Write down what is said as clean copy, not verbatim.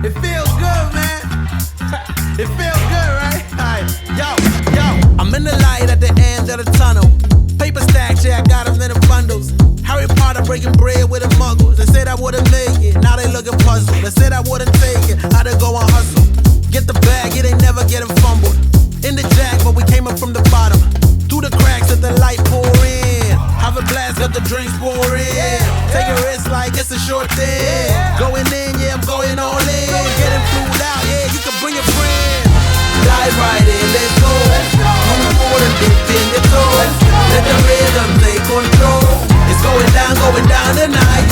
It feels good, man. It feels good, right? Alright, yo. I'm in the light at the end of the tunnel. Paper stacks, yeah, I got them in the bundles. Harry Potter breaking bread with the muggles. They said I wouldn't make it, now they looking puzzled. They said I wouldn't take it, I'd go and hustle. Get the bag, it ain't never getting fumbled. In the jack, but we came up from the bottom. Through the cracks, let the light pour in. Have a blast, let the drinks pour in. Take a risk like it's a short thing. Going in, yeah, I'm going all in. Getting flued out, yeah, you can bring your friend. Dive right in, let's go. Move forward and dip in your toes. Let the rhythm take control. It's going down tonight.